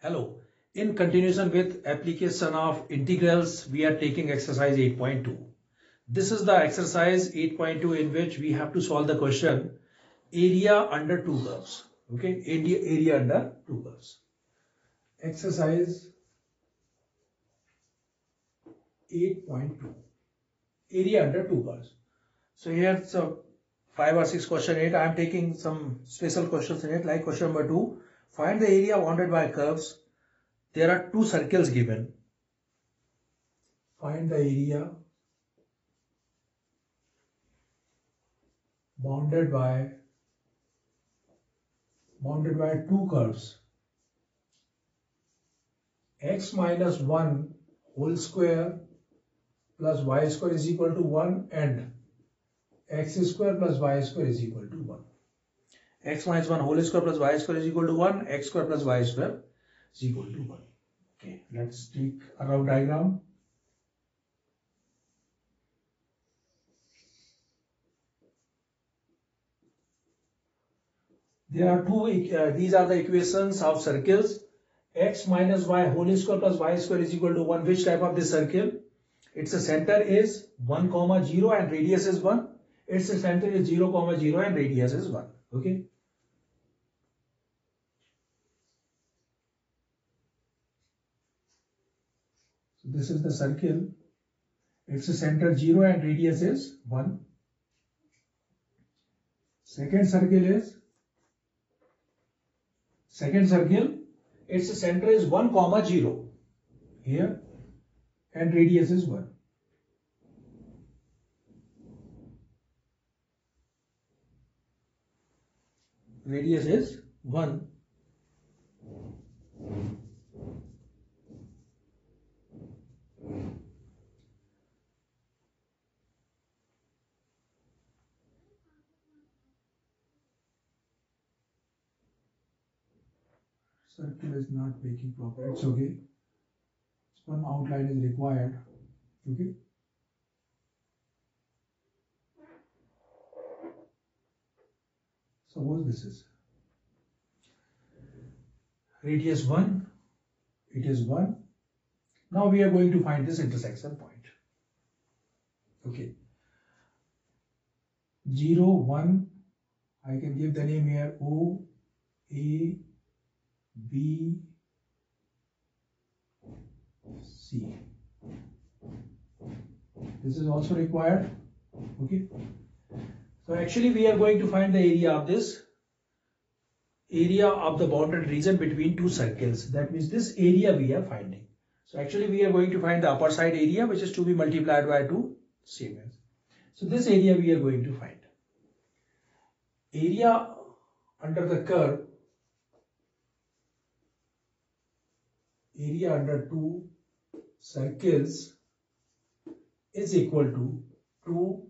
Hello. In continuation with application of integrals, we are taking exercise 8.2. This is the exercise 8.2 in which we have to solve the question area under two curves. Okay, area under two curves. Exercise 8.2. Area under two curves. So here so 5 or 6 question 8. I am taking some special questions in it, like question number 2. Find the area bounded by curves. There are two circles given. Find the area bounded by two curves. X minus 1 whole square plus y square is equal to 1 and x square plus y square is equal to 1. X minus 1 whole square plus y square is equal to 1. X square plus y square is equal to 1. Okay, let's take a rough diagram. There are these are the equations of circles. X minus y whole square plus y square is equal to 1. Which type of this circle? Its center is 1, 0 and radius is 1. Its center is 0, 0 and radius is 1. Okay. So this is the circle. Its center 0 and radius is 1. Second circle, its center is 1, 0 here and radius is 1. Radius is 1. Circle is not making proper. It's okay. One outline is required. Okay. Suppose this is radius 1. It is 1. Now we are going to find this intersection point. Okay. 0, 1. I can give the name here O, A, B, C. This is also required. Okay. So actually we are going to find the area of the bounded region between two circles. That means this area we are finding. So actually we are going to find the upper side area, which is to be multiplied by 2, same as. So this area we are going to find. Area under the curve, area under two circles is equal to 2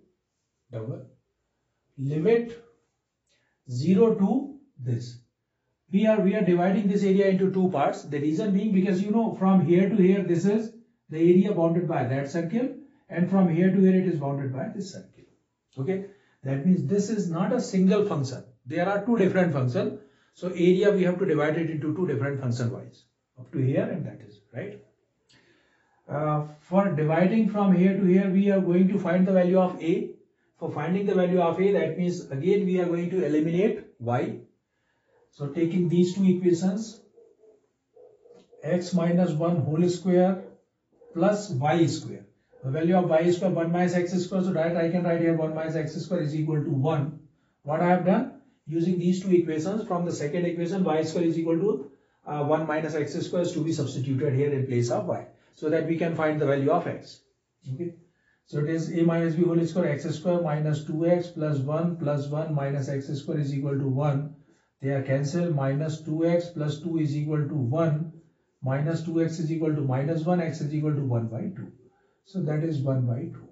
double limit 0 to this. We are dividing this area into two parts. The reason being because from here to here this is the area bounded by that circle, and from here to here it is bounded by this circle. Okay, that means this is not a single function. There are two different functions. So area we have to divide it into two different function wise, up to here, and that is right. For dividing from here to here, we are going to find the value of a. For finding the value of a, that means again we are going to eliminate y. So taking these two equations, x minus 1 whole square plus y square. The value of y square 1 minus x square. So that I can write here 1 minus x square is equal to 1. What I have done? Using these two equations, from the second equation y square is equal to 1 minus x square is to be substituted here in place of y, so that we can find the value of x. Okay. So it is a minus b whole square x square minus 2x plus 1 minus x square is equal to 1. They are cancelled. Minus 2x plus 2 is equal to 1. Minus 2x is equal to minus 1. X is equal to 1 by 2. So that is 1 by 2.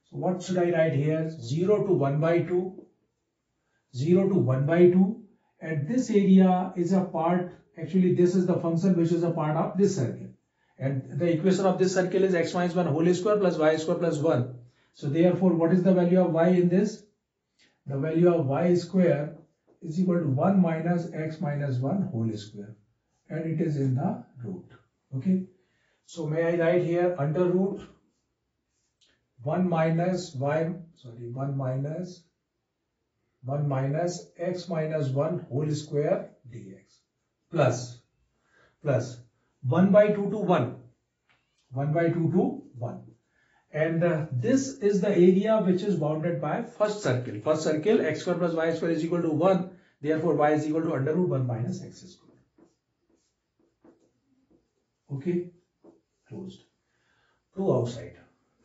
So what should I write here? 0 to 1 by 2. 0 to 1 by 2. And this area is a part, actually this is the function which is a part of this circle. And the equation of this circle is x minus 1 whole square plus y square plus 1. So therefore, what is the value of y in this? The value of y square is equal to 1 minus x minus 1 whole square. and it is in the root. Okay. So may I write here under root 1 minus x minus 1 whole square dx plus 1 by 2 to 1. 1 by 2 to 1. And this is the area which is bounded by first circle. First circle, x square plus y square is equal to 1. Therefore, y is equal to under root 1 minus x square. Okay, closed. 2 outside.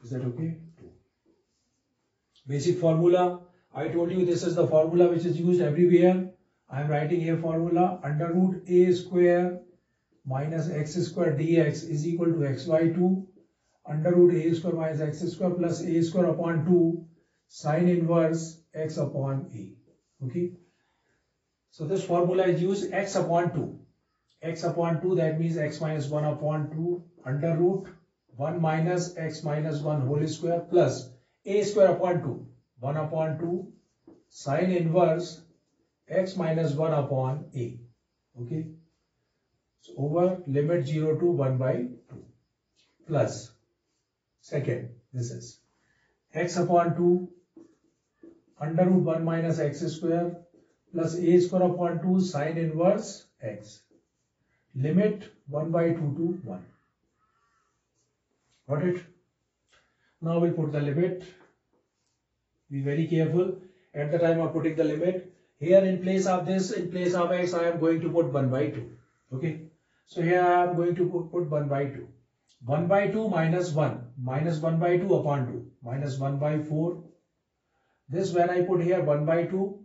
Is that okay? 2. Basic formula. I told you this is the formula which is used everywhere. I am writing here formula under root a square minus x square dx is equal to xy2 under root a square minus x square plus a square upon 2 sine inverse x upon a. Okay. So this formula is used x upon 2. X upon 2, that means x minus 1 upon 2 under root 1 minus x minus 1 whole square plus a square upon 2. 1 upon 2 sine inverse x minus 1 upon a. Okay. So over limit 0 to 1 by 2 plus second, this is x upon 2 under root 1 minus x square plus a square upon 2 sine inverse x. Limit 1 by 2 to 1. Got it? Now we'll put the limit. Be very careful at the time of putting the limit. Here in place of this, in place of x, I am going to put 1 by 2. Okay. So here I am going to put 1 by 2. 1 by 2 minus 1. Minus 1 by 2 upon 2. Minus 1 by 4. This when I put here 1 by 2.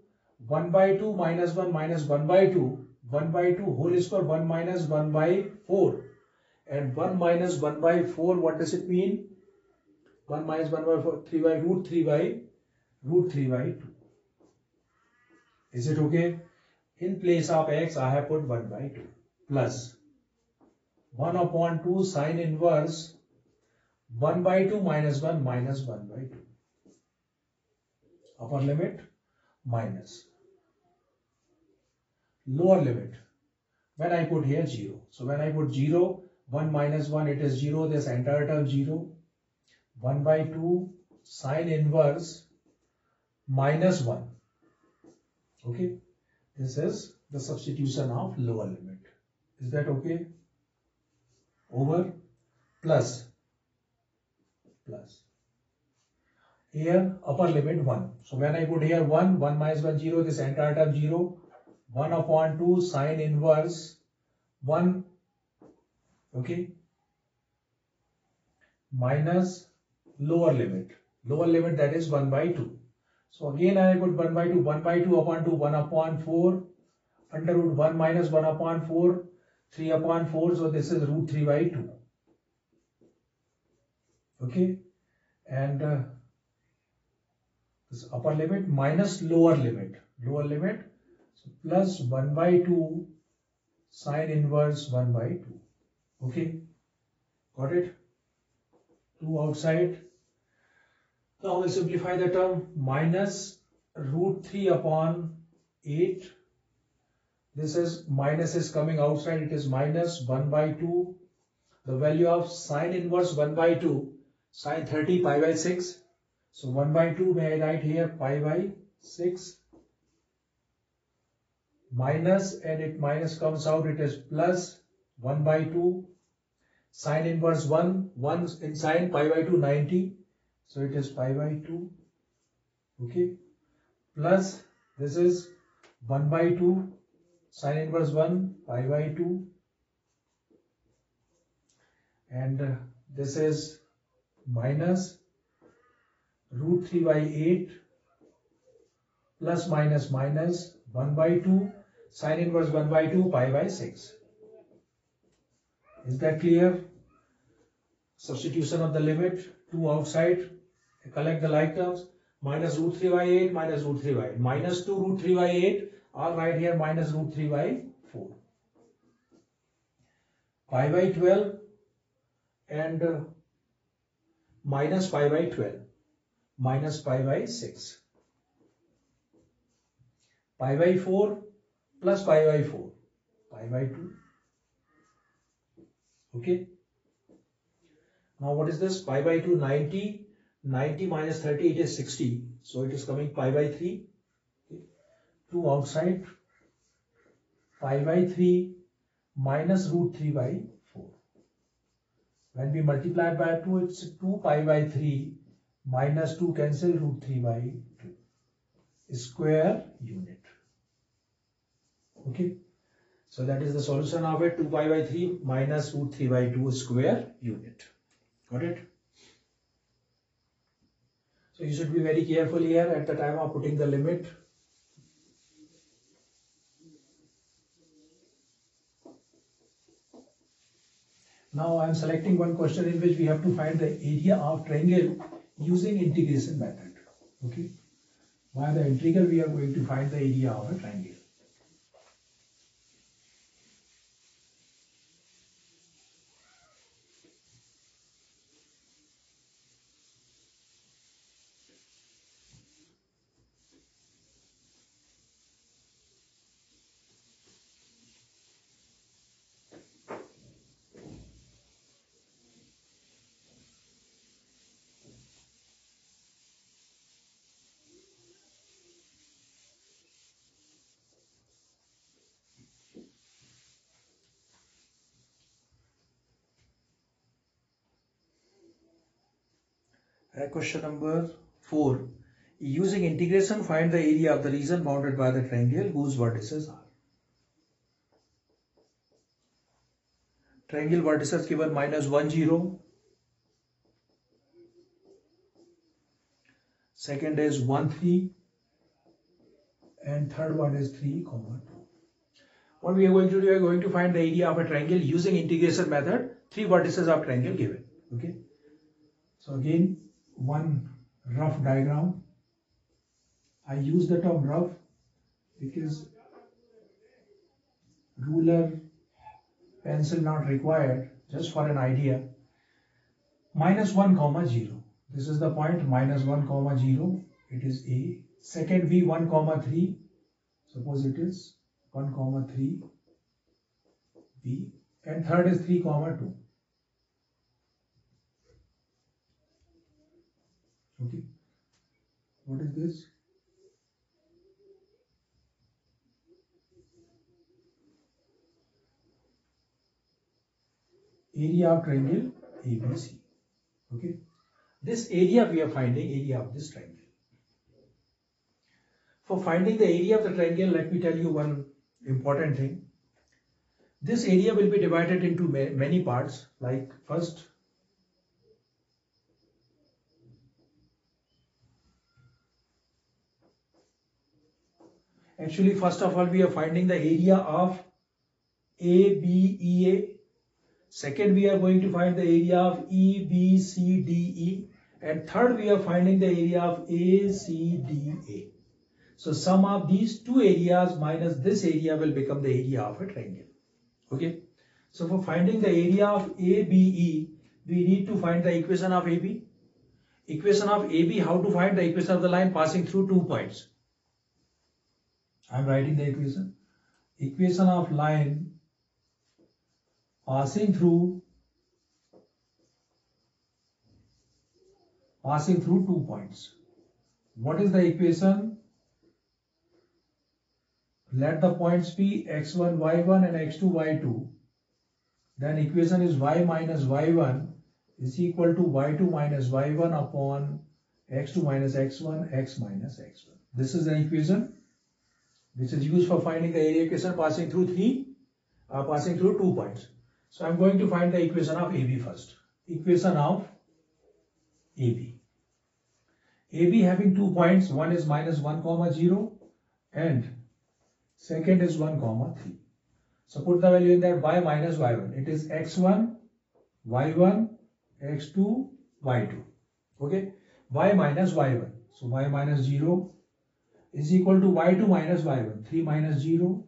1 by 2 minus 1 minus 1 by 2. 1 by 2 whole square 1 minus 1 by 4. And 1 minus 1 by 4, what does it mean? 1 minus 1 by 4, 3 by root 3 by 2. Is it okay? In place of x, I have put 1 by 2 plus 1 upon 2 sine inverse 1 by 2 minus 1 minus 1 by 2. Upper limit minus lower limit. When I put here 0. So when I put 0, 1 minus 1, it is 0. This entire term 0. 1 by 2 sine inverse minus 1. Okay. This is the substitution of lower limit. Is that okay? Over plus. Here upper limit 1. So when I put here 1 minus 1, 0. This entire term 0. 1 upon 2 sine inverse 1. Okay. Minus lower limit. Lower limit, that is 1 by 2. So again I put 1 by 2. 1 by 2 upon 2. 1 upon 4. Under root 1 minus 1 upon 4. 3 upon 4. So this is root 3 by 2. Okay. And this upper limit minus lower limit. Lower limit. So plus 1 by 2 sine inverse 1 by 2. Okay. Got it? 2 outside. Now we'll simplify the term. Minus root 3 upon 8. This is minus is coming outside. It is minus 1 by 2. The value of sine inverse 1 by 2. Sine 30 pi by 6. So 1 by 2 may I write here pi by 6. Minus, and it minus comes out. It is plus 1 by 2. Sine inverse 1. 1 in sine pi by 2 90. So it is pi by 2. Okay. Plus this is 1 by 2. Sine inverse 1 pi by 2. And this is minus root 3 by 8 plus minus 1 by 2 sine inverse 1 by 2 pi by 6. Is that clear? Substitution of the limit. 2 outside. Collect the like terms. Minus root 3 by 8 minus root 3 by 8. Minus 2 root 3 by 8. I'll write here minus root 3 by 4. Pi by 12 and minus pi by 12. Minus pi by 6. Pi by 4 plus pi by 4. Pi by 2. Okay. Now what is this? Pi by 2, 90. 90 minus 30, it is 60. So it is coming pi by 3. Okay. 2 outside. Pi by 3 minus root 3 by 4. When we multiply by 2, it's 2 pi by 3 minus 2 cancel root 3 by 2. Square unit. Okay. So that is the solution of it. 2 pi by 3 minus root 3 by 2 square unit. Got it? So you should be very careful here at the time of putting the limit. Now I am selecting one question in which we have to find the area of triangle using integration method. Okay. Via the integral we are going to find the area of a triangle. Question number 4. Using integration, find the area of the region bounded by the triangle whose vertices are. Triangle vertices given minus 1, 0. Second is 1, 3. And third one is 3, 2. What we are going to do, we are going to find the area of a triangle using integration method. 3 vertices of triangle given. Okay. So again, one rough diagram. I use the term rough because ruler, pencil not required, just for an idea. Minus 1, 0. This is the point, minus 1, 0. It is A. Second V, 1, 3. Suppose it is 1, 3. B. And third is 3, 2. Okay. What is this? Area of triangle ABC. Okay. This area we are finding, area of this triangle. For finding the area of the triangle, let me tell you one important thing. This area will be divided into many parts, like first, actually first of all we are finding the area of ABEA. Second, we are going to find the area of EBCDE. And third, we are finding the area of ACDA. So sum of these two areas minus this area will become the area of a triangle. Okay. So for finding the area of ABE, we need to find the equation of AB. Equation of AB, how to find the equation of the line passing through 2 points? I am writing the equation. Equation of line passing through 2 points. What is the equation? Let the points be x1, y1 and x2, y2. Then equation is y minus y1 is equal to y2 minus y1 upon x2 minus x1, x minus x1. This is an equation which is used for finding the area equation passing through 2 points. So I am going to find the equation of AB first. Equation of AB. AB having 2 points, one is minus 1, 0 and second is 1, 3. So put the value in that y minus y1. It is x1, y1, x2, y2. Okay. Y minus y1. So y minus 0 is equal to y2 minus y1. 3 minus 0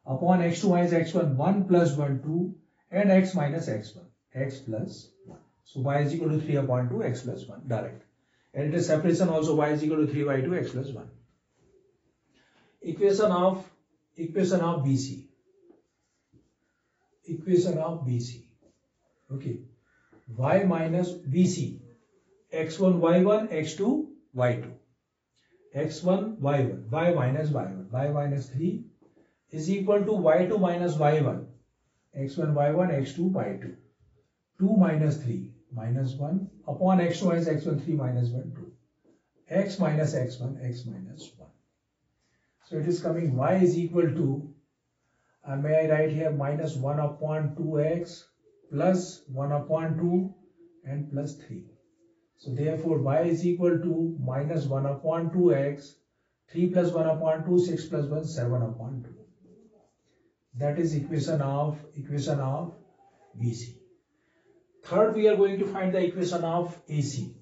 upon x2 minus x1. 1 plus 1, 2 and x minus x1. X plus 1. So y is equal to 3 upon 2, x plus 1. Direct. And it is separation also, y is equal to 3y2, x plus 1. Equation of BC. Equation of BC. Okay, y minus bc, x1 y1 x2 y2, x1 y1, y minus y1, y minus 3 is equal to y2 minus y1, x1 y1 x2 y2, 2 minus 3 minus 1 upon x2 minus x1 3 minus 1 2, x minus x1 x minus 1. So it is coming y is equal to, and may I write here minus 1 upon 2x plus 1 upon 2 and plus 3. So therefore y is equal to minus 1 upon 2x, 3 plus 1 upon 2, 6 plus 1, 7 upon 2. That is equation of BC. Third, we are going to find the equation of AC.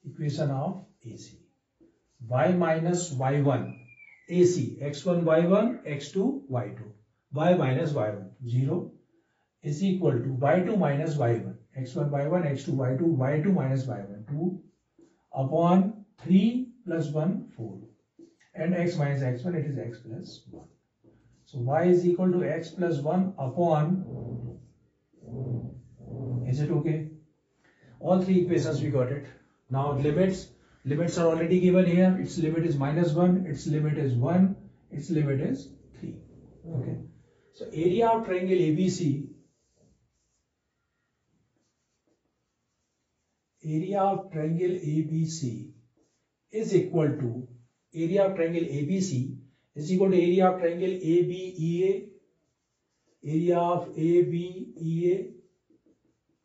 Equation of AC. Y minus y1 AC, x1 y1 x2 y2, y minus y1 0 is equal to y2 minus y1 x1 y1 x2 y2, y2 minus y1 2 upon 3 plus 1 4, and x minus x1 it is x plus 1. So y is equal to x plus 1 upon 2. Is it okay? All three equations we got it. Now limits are already given here. Its limit is minus 1, its limit is 1, its limit is 3. Okay. So area of triangle ABC, is equal to area of triangle ABC is equal to area of triangle ABEA, area of ABEA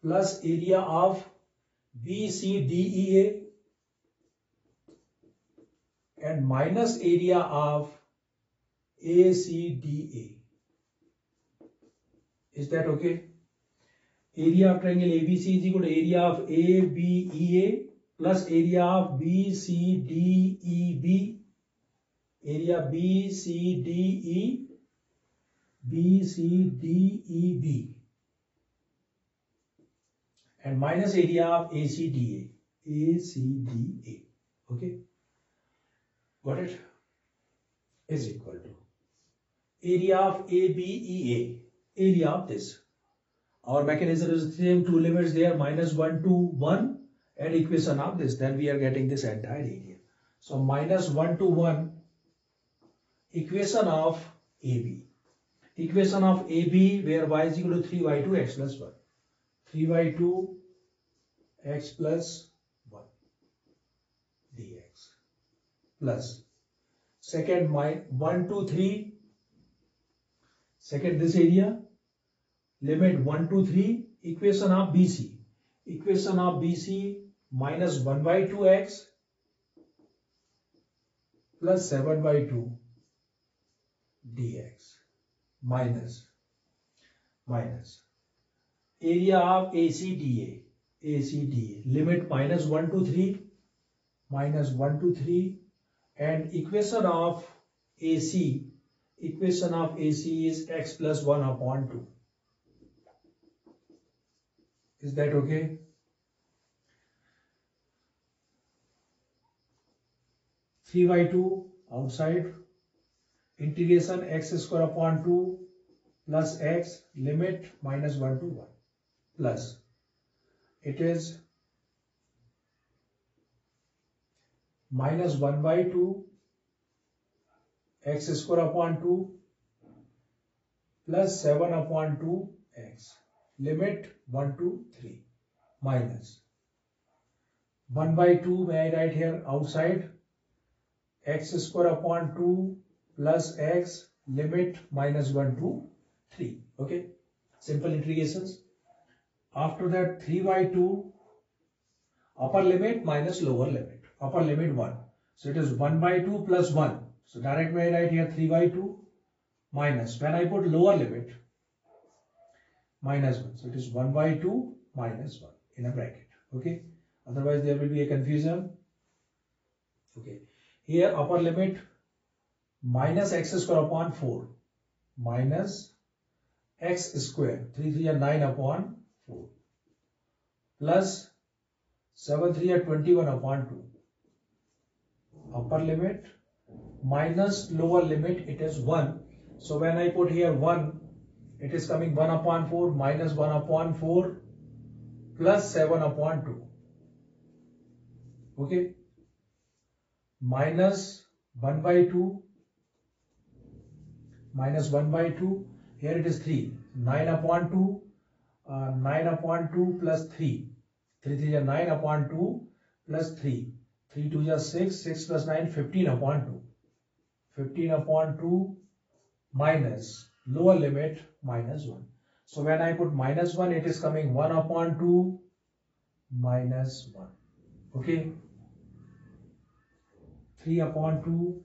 plus area of BCDEA and minus area of ACDA. Is that okay? Area of triangle ABC is equal to area of ABEA plus area of BCDEB, area BCDEB and minus area of ACDA. Okay, got it? Is equal to area of ABEA, area of this. Our mechanism is the same, two limits there, minus 1 to 1 and equation of this, then we are getting this entire area. So minus 1 to 1 equation of AB. Equation of AB where y is equal to 3y2 x plus 1. 3y2 x plus 1 dx plus second 1 to 3, second this area, limit 1 to 3, equation of BC. Equation of BC minus 1 by 2x plus 7 by 2 dx minus area of ACDA, limit minus 1 to 3, and equation of AC is x plus 1 upon 2. Is that okay? Three by 2 outside, integration x square upon 2 plus x, limit minus 1 to 1 plus it is minus 1 by 2 x square upon 2 plus 7 upon 2 x, limit 1 to 3 minus 1 by 2, may I write here outside, x square upon 2 plus x, limit minus 1 to 3. Okay, simple integrations. After that 3 by 2 upper limit minus lower limit, upper limit 1. So it is 1 by 2 plus 1. So direct way I write here 3 by 2 minus, when I put lower limit, minus 1. So it is 1 by 2 minus 1 in a bracket. Okay, otherwise there will be a confusion. Okay, here upper limit minus x square upon 4 minus x square, 3 3 are 9 upon 4 plus 7 3 are 21 upon 2. Upper limit minus lower limit, it is 1. So when I put here 1, it is coming 1 upon 4 minus 1 upon 4 plus 7 upon 2. Okay, minus 1 by 2 minus 1 by 2, here it is 3, 9 upon 2, 9 upon 2 plus 3, 3 3 is 9 upon 2 plus 3, 3 2 is 6, 6 plus 9, 15 upon 2, 15 upon 2 minus lower limit minus 1. So when I put minus 1, it is coming 1 upon 2 minus 1. Okay, 3 upon 2,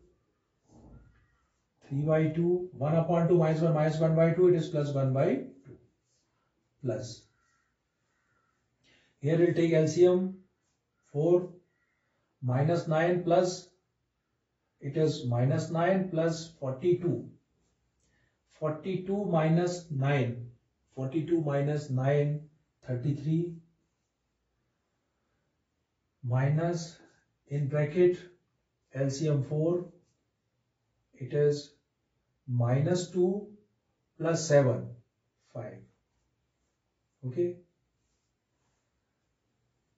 3 by 2, 1 upon 2 minus 1 by 2, it is plus 1 by 2. Plus. Here we'll take LCM 4 minus 9 plus, it is minus 9 plus 42. 42 minus 9, 42 minus 9, 33 minus in bracket LCM 4, it is minus 2 plus 7, 5. Okay,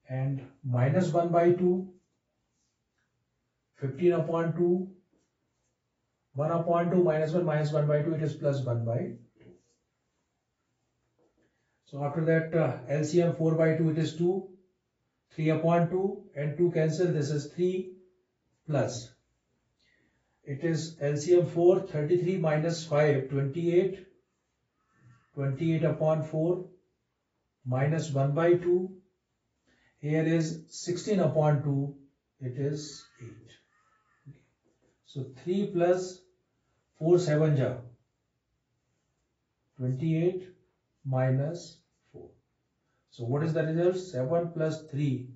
and minus 1 by 2, 15 upon 2, 1 upon 2 minus 1 by 2, it is plus 1 by 2. So after that LCM 4 by 2, it is 2, 3 upon 2 and 2 cancel, this is 3 plus. It is LCM 4, 33 minus 5, 28, 28 upon 4 minus 1 by 2. Here is 16 upon 2, it is 8. Okay. So 3 plus 4 7 ja 28 minus 4. So what is the result? 7 plus 3,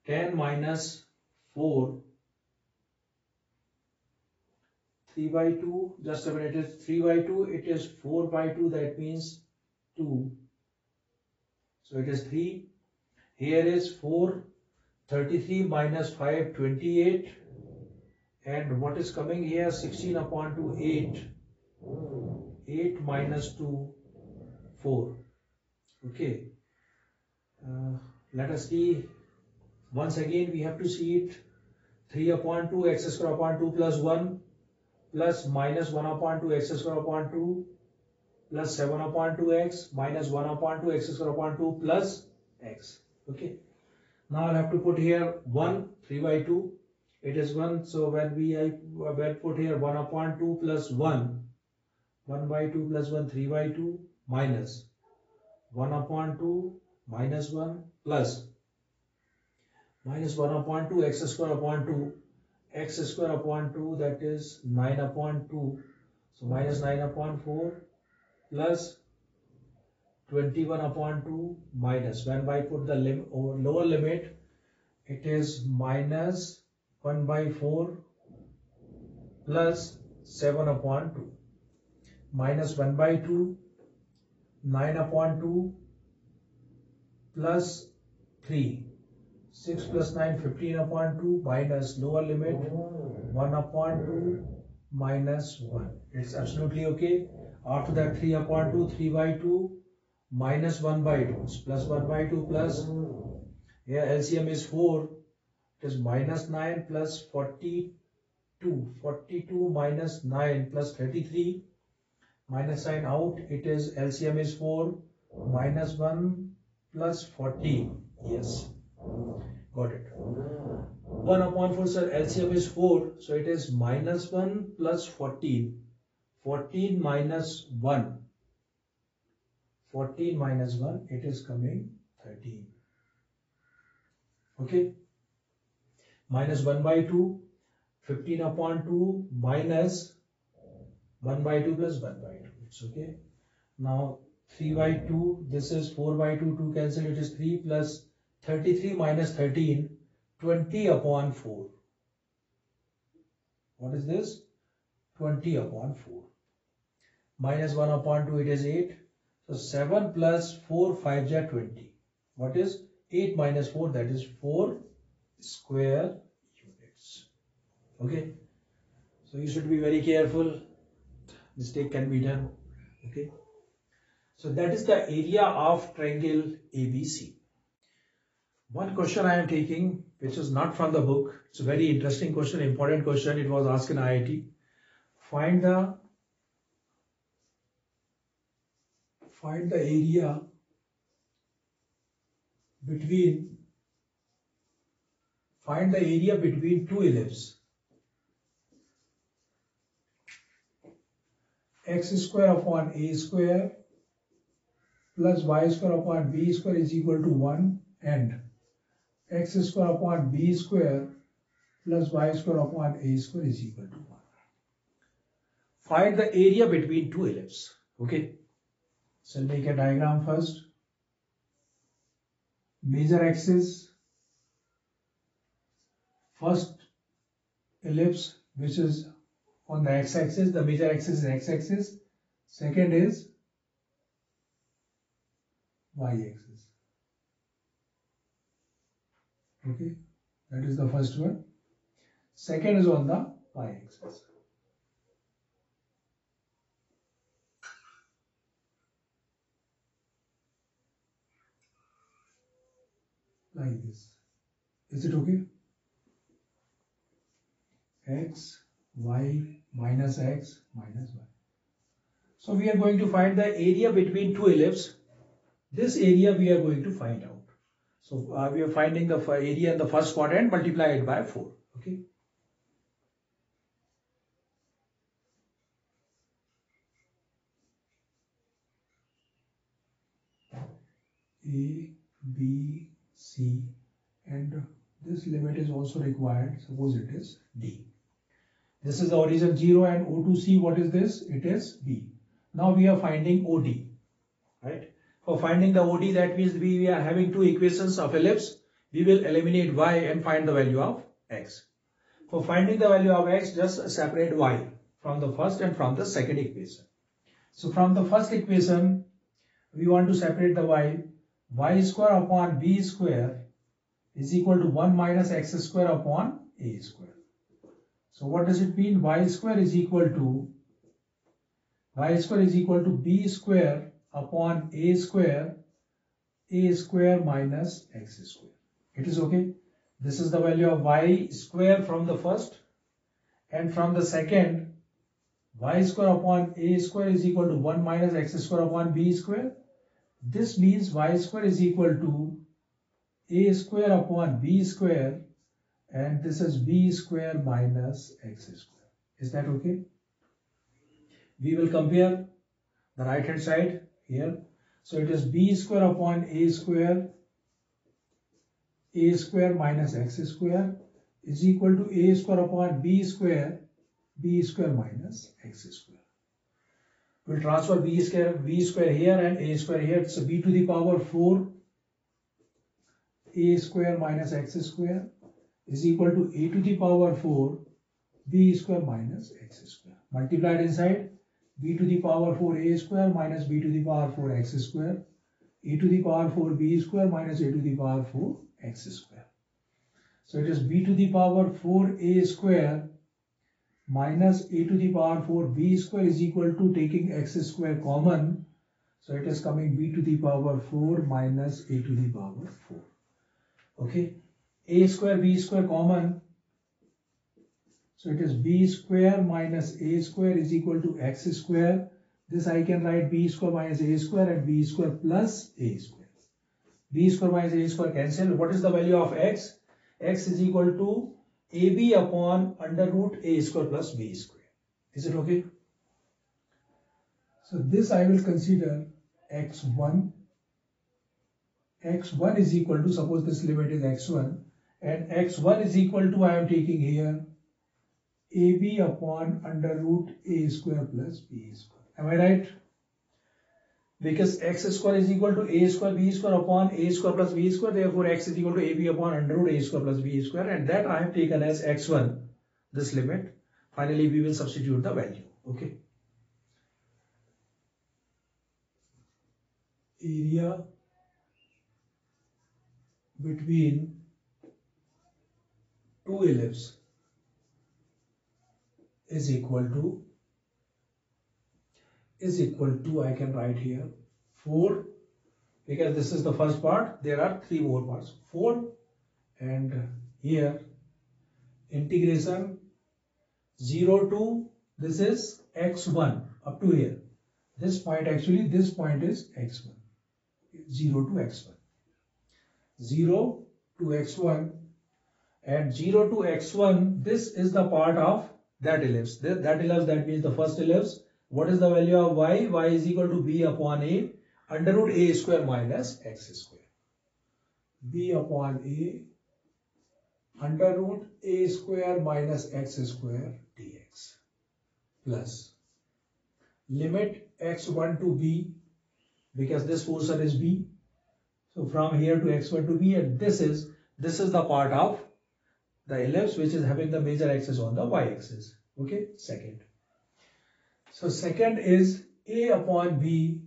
10 minus 4, 3 by 2, just a minute, it is 3 by 2, it is 4 by 2, that means 2. So it is 3. Here is 4, 33 minus 5, 28. And what is coming here? 16 upon 2, 8. 8 minus 2, 4. Okay. Let us see. Once again, we have to see it. 3 upon 2, x square upon 2 plus 1. Plus minus 1 upon 2 x square upon 2 plus 7 upon 2x minus 1 upon 2 x square upon 2 plus x. Okay. Now I'll have to put here 1, 3 by 2. It is 1. So when I put here 1 upon 2 plus 1, 1 by 2 plus 1, 3 by 2 minus 1 upon 2 minus 1 plus minus 1 upon 2 x square upon 2. X square upon 2, that is 9 upon 2, so minus 9 upon 4 plus 21 upon 2 minus, when I put the lower limit, it is minus 1 by 4 plus 7 upon 2 minus 1 by 2, 9 upon 2 plus 3. 6 plus 9, 15 upon 2 minus lower limit 1 upon 2 minus 1. It's absolutely okay. After that 3 upon 2, 3 by 2 minus 1 by 2 plus 1 by 2 plus, here LCM is 4. It is minus 9 plus 42. 42 minus 9 plus 33. Minus sign out. It is LCM is 4 minus 1 plus 14. Yes. Got it. 1 upon 4, sir, LCM is 4. So it is minus 1 plus 14. 14 minus 1. 14 minus 1, it is coming 13. Okay. Minus 1 by 2. 15 upon 2 minus 1 by 2 plus 1 by 2. It's okay. Now 3 by 2. This is 4 by 2. 2 cancel. It is 3 plus 33 minus 13, 20 upon 4. What is this? 20 upon 4. Minus 1 upon 2, it is 8. So 7 plus 4, 5 ja 20. What is 8 minus 4? That is 4 square units. Okay. So you should be very careful. Mistake can be done. Okay. So that is the area of triangle ABC. One question I am taking, which is not from the book. It's a very interesting question, important question. It was asked in IIT. Find the area between two ellipses. X square upon a square plus y square upon b square is equal to 1, and x square upon b square plus y square upon a square is equal to 1. Find the area between two ellipses. Okay. So I'll make a diagram first. Major axis, first ellipse which is on the x-axis, the major axis is x-axis. Second is y-axis. Okay, that is the first one. Second is on the y-axis. Like this. Is it okay? X, y, minus x, minus y. So we are going to find the area between two ellipses. This area we are going to find out. So we are finding the area in the first quadrant, multiply it by 4. Okay. A, B, C, and this limit is also required. Suppose it is D. This is the origin 0 and O2C. What is this? It is B. Now we are finding OD. Right? For finding the OD, that means we are having two equations of ellipse. We will eliminate y and find the value of x. For finding the value of x, just separate y from the first and from the second equation. So from the first equation, we want to separate the y square upon b square is equal to 1 minus x square upon a square. So what does it mean? Y square is equal to b square upon a square minus x square. It is okay. This is the value of y square from the first, and from the second, y square upon a square is equal to 1 minus x square upon b square. This means y square is equal to a square upon b square, and this is b square minus x square. Is that okay? We will compare the right hand side here. So it is b square upon a square minus x square is equal to a square upon b square minus x square. We'll transfer b square here and a square here. So b to the power 4 a square minus x square is equal to a to the power 4 b square minus x square. Multiplied inside, b to the power 4 a square minus b to the power 4 x square, a to the power 4 b square minus a to the power 4 x square. So it is b to the power 4 a square minus a to the power 4 b square is equal to, taking x square common, so it is coming b to the power 4 minus a to the power 4. Okay, a square b square common, so it is b square minus a square is equal to x square. This I can write b square minus a square and b square plus a square. B square minus a square cancel. What is the value of x? X is equal to ab upon under root a square plus b square. Is it okay? So this I will consider x1. x1 is equal to, suppose this limit is x1, and x1 is equal to, I am taking here ab upon under root a square plus b square. Am I right? Because x square is equal to a square b square upon a square plus b square, therefore x is equal to ab upon under root a square plus b square, and that I have taken as x1, this limit. Finally, we will substitute the value. Okay. Area between two ellipses is equal to, I can write here, 4, because this is the first part, there are 3 more parts, 4, and here integration 0 to, this is x1 up to here. This point, actually this point is x1, 0 to x1, 0 to x1, and 0 to x1, this is the part of that ellipse. That ellipse, that means the first ellipse. What is the value of y? Y is equal to b upon a under root a square minus x square. B upon a under root a square minus x square dx plus limit x1 to b, because this portion is b. So from here to x1 to b, and this is the part of the ellipse which is having the major axis on the y-axis. Okay, second. So second is a upon b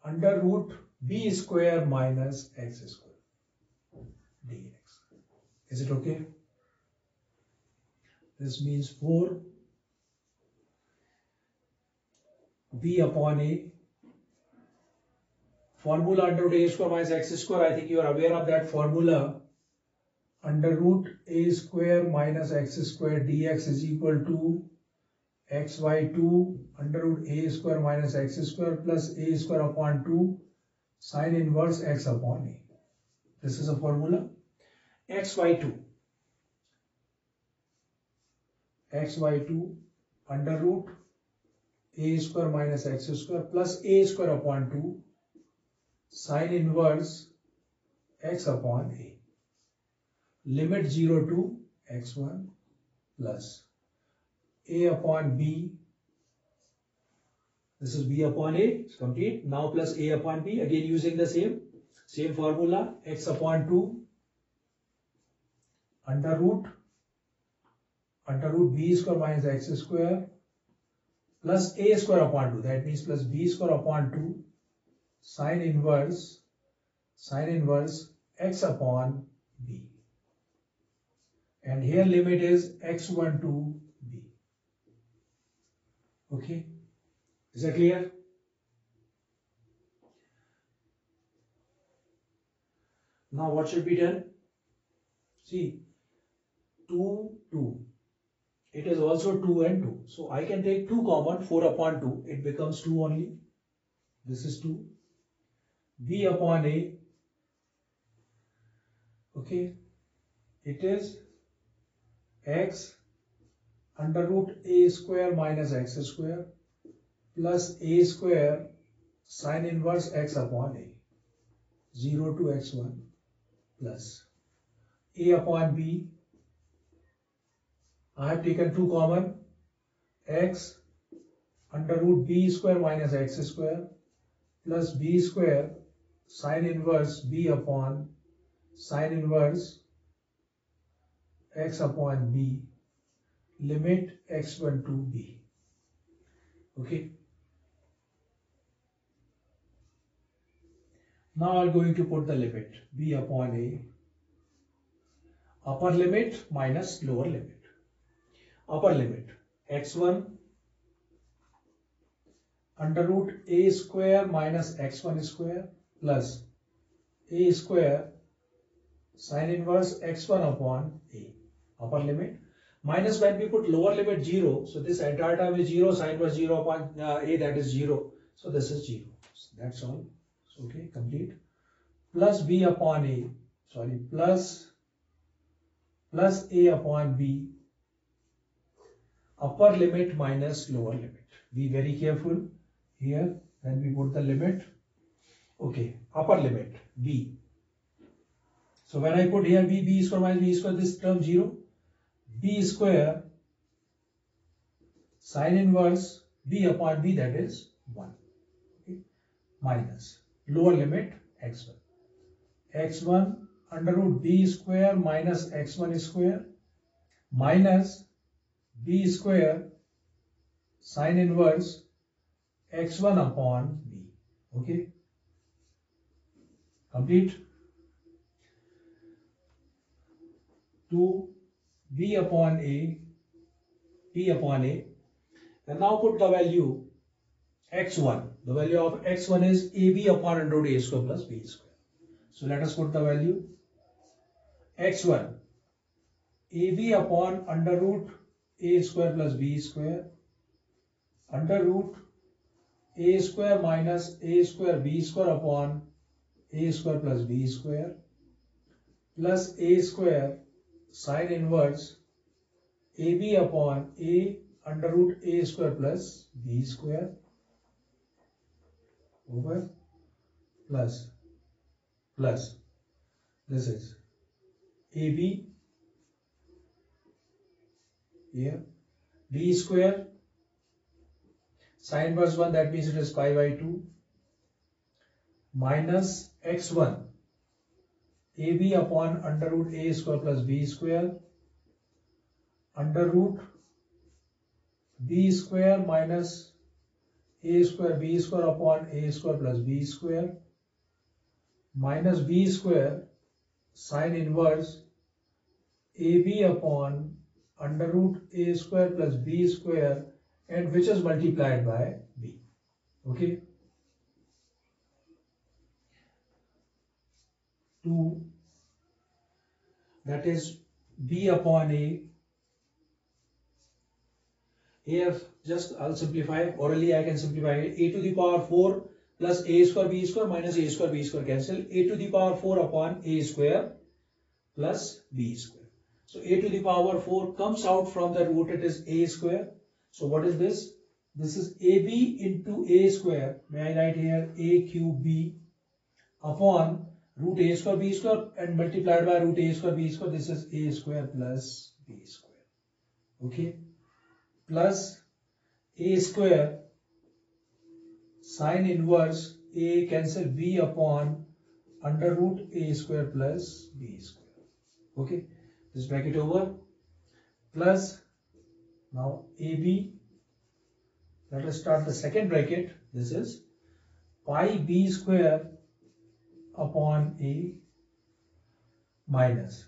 under root b square minus x square dx. Is it okay? This means 4 b upon a, formula under root a square minus x square. I think you are aware of that formula. Under root a square minus x square dx is equal to xy2 under root a square minus x square plus a square upon 2 sine inverse x upon a. This is a formula. xy2 under root a square minus x square plus a square upon 2 sine inverse x upon a. Limit 0 to x1 plus a upon b. This is b upon a, it's complete. Now plus a upon b, again using the same formula, x upon 2 under root b square minus x square plus a square upon 2, that means plus b square upon 2 sine inverse x upon b. And here limit is x1 to b. Okay, is that clear? Now what should be done? See, 2, 2. It is also 2 and 2. So I can take 2 common, 4 upon 2. It becomes 2 only. This is 2. B upon a. Okay. It is x under root a square minus x square plus a square sine inverse x upon a. 0 to x1 plus a upon b. I have taken 2 common, x under root b square minus x square plus b square sine inverse b upon sine inverse x upon b, limit x1 to b. Okay. Now I'm going to put the limit b upon a, upper limit minus lower limit. Upper limit x1 under root a square minus x1 square plus a square sine inverse x1 upon a. Upper limit minus, when we put lower limit 0, so this entire term is 0, sine inverse 0 upon a, that is 0. So this is 0. So that's all. So, okay, complete. Plus b upon a, plus a upon b, upper limit minus lower limit. Be very careful here when we put the limit. Okay, upper limit b. So when I put here b square minus b square, this term 0, b square sine inverse b upon b, that is 1. Okay, minus lower limit x1. x1 under root b square minus x1 square minus b square sine inverse x1 upon b. Okay, complete. To b upon a, and now put the value x1. The value of x1 is AB upon under root A square plus B square. So let us put the value x1 AB upon under root A square plus B square under root A square minus A square B square upon A square plus B square plus A square sine inverse AB upon A under root A square plus B square over plus this is AB here B square sine inverse 1, that means it is pi by 2 minus x1 AB upon under root A square plus B square under root B square minus A square B square upon A square plus B square minus B square sine inverse AB upon under root A square plus B square, and which is multiplied by B. Okay. 2, that is B upon A. Here just I'll simplify. Orally I can simplify it. A to the power 4 plus A square B square minus A square B square cancel. A to the power 4 upon A square plus B square. So A to the power 4 comes out from the root, it is A square. So what is this? This is AB into A square. May I write here A cube B upon root A square B square and multiplied by root A square B square. This is A square plus B square. Okay. Plus A square sine inverse A cancel B upon under root A square plus B square. Okay. This bracket over plus now AB. Let us start the second bracket. This is pi B square upon A minus.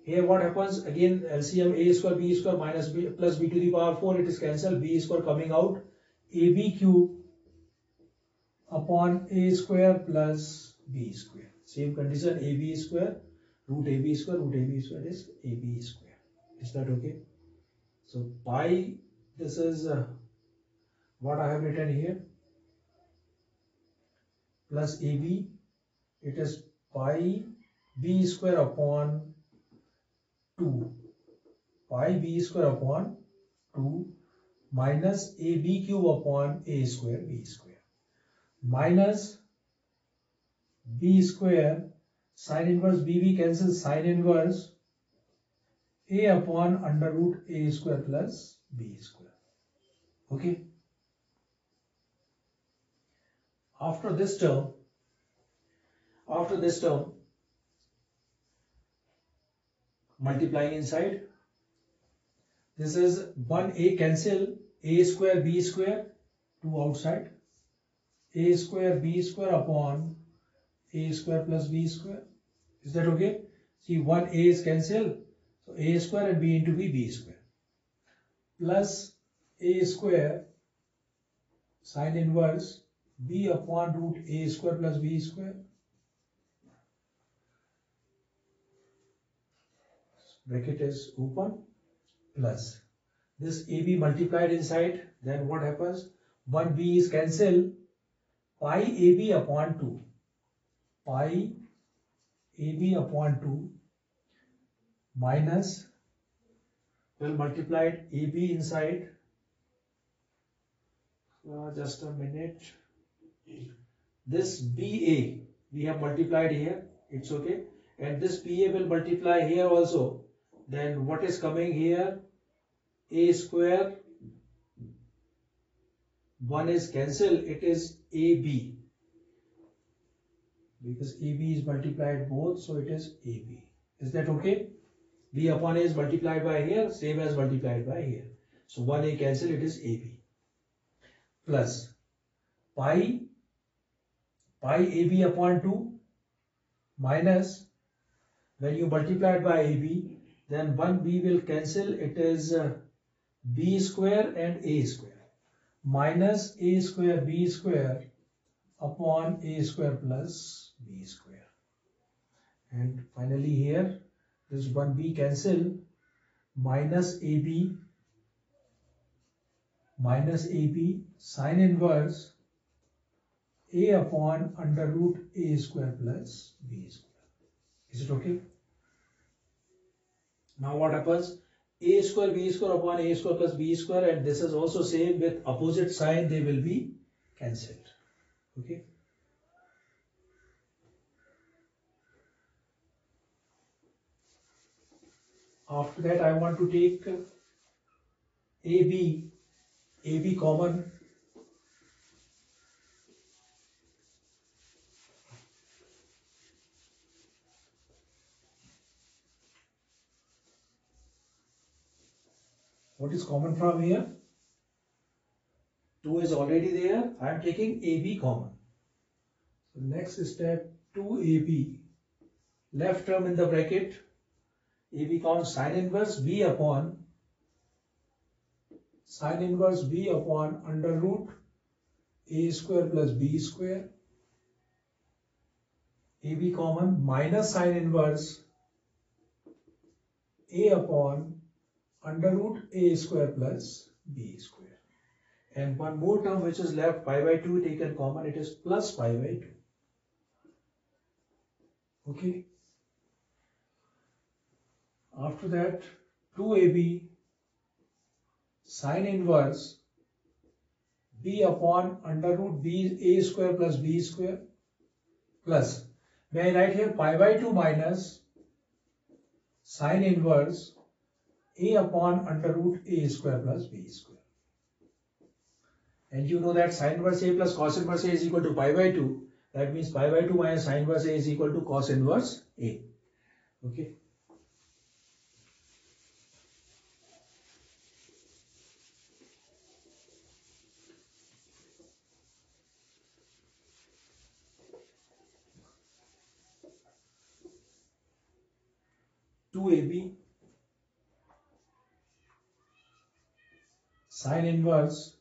Here what happens again, LCM A square B square minus B plus B to the power 4, it is cancelled, B square coming out, AB cube upon A square plus B square. Same condition, AB square root AB square is AB square. Is that okay? So pi, this is what I have written here, plus AB, it is pi B square upon 2, pi B square upon 2 minus AB cube upon A square B square minus B square sine inverse BB cancels, sine inverse A upon under root A square plus B square. Okay. After this term, multiplying inside, this is 1A cancel, A square B square, 2 outside, A square B square upon A square plus B square. Is that okay? See, 1A is cancel, so A square and B into B square plus A square sine inverse B upon root A square plus B square. Bracket is open plus this AB multiplied inside, then what happens? 1B is cancelled, pi AB upon 2, pi AB upon 2 minus, well, multiplied AB inside, just a minute, this BA we have multiplied here, it's okay, and this BA will multiply here also. Then what is coming here? A square, 1 is cancelled, it is AB, because AB is multiplied both, so it is AB. Is that okay? B upon A is multiplied by here, same as multiplied by here. So 1A cancel, it is AB. Plus pi AB upon 2 minus, when you multiply it by AB, then 1B will cancel, it is B square and A square. minus a square b square upon a square plus b square. And finally here, this 1b cancel, minus ab sine inverse a upon under root a square plus b square. Is it okay? Now what happens? A square b square upon a square plus b square, and this is also same with opposite sign, they will be cancelled. Okay. After that, I want to take AB common. What is common from here? 2 is already there. I am taking AB common. So next step, 2AB. Left term in the bracket. AB common, sine inverse B upon under root a square plus b square. AB common minus sine inverse a upon under root a square plus b square. And one more term which is left, pi by 2 taken common, it is plus pi by 2. Okay. After that, 2ab sine inverse b upon under root b a square plus b square plus, may I write here pi by 2 minus sine inverse a upon under root a square plus b square. And you know that sine inverse a plus cos inverse a is equal to pi by 2. That means pi by 2 minus sine inverse a is equal to cos inverse a. Okay. AB sine inverse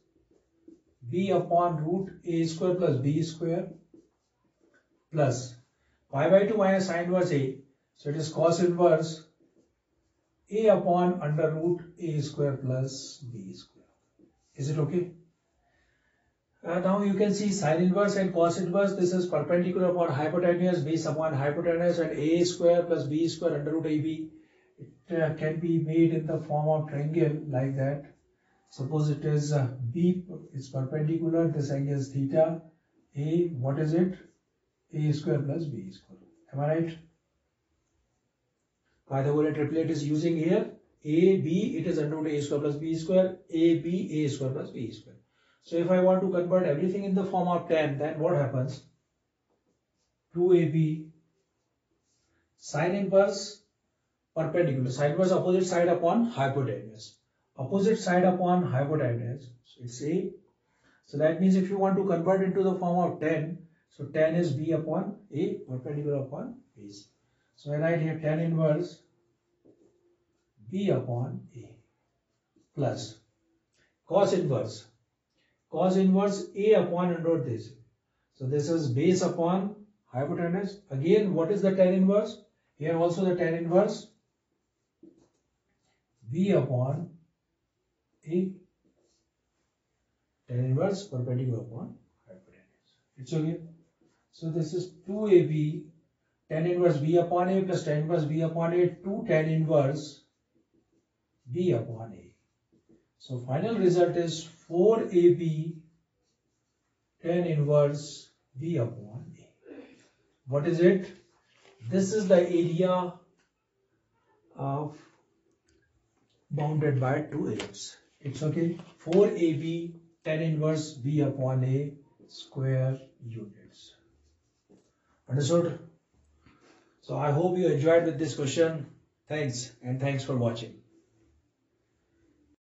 b upon root a square plus b square plus pi by 2 minus sine inverse a, so it is cos inverse a upon under root a square plus b square. Is it okay? Now you can see sine inverse and cos inverse, this is perpendicular upon hypotenuse, base upon hypotenuse, and a square plus b square under root ab. It can be made in the form of triangle like that. Suppose it is b is perpendicular, this angle is theta, a, what is it? A square plus b square. Am I right? Pythagorean triplet is using here. A, b, it is under root a square plus b square, a, b, a square plus b square. So if I want to convert everything in the form of tan, then what happens? 2ab sine inverse perpendicular, sine inverse opposite side upon hypotenuse. Opposite side upon hypotenuse, so it's a. So that means if you want to convert into the form of tan, so tan is b upon a, perpendicular upon base. So I write here tan inverse b upon a plus cos inverse a upon under root this. So this is base upon hypotenuse. Again, what is the tan inverse? Here also the tan inverse b upon a, tan inverse perpendicular upon hypotenuse. It's okay. So this is 2ab tan inverse b upon a plus tan inverse b upon a, 2 tan inverse b upon a. So final result is 4ab tan inverse b upon a. What is it? This is the area of bounded by two ellipses. It's okay. 4ab tan inverse b upon a square units. Understood? So I hope you enjoyed with this question. Thanks, and thanks for watching.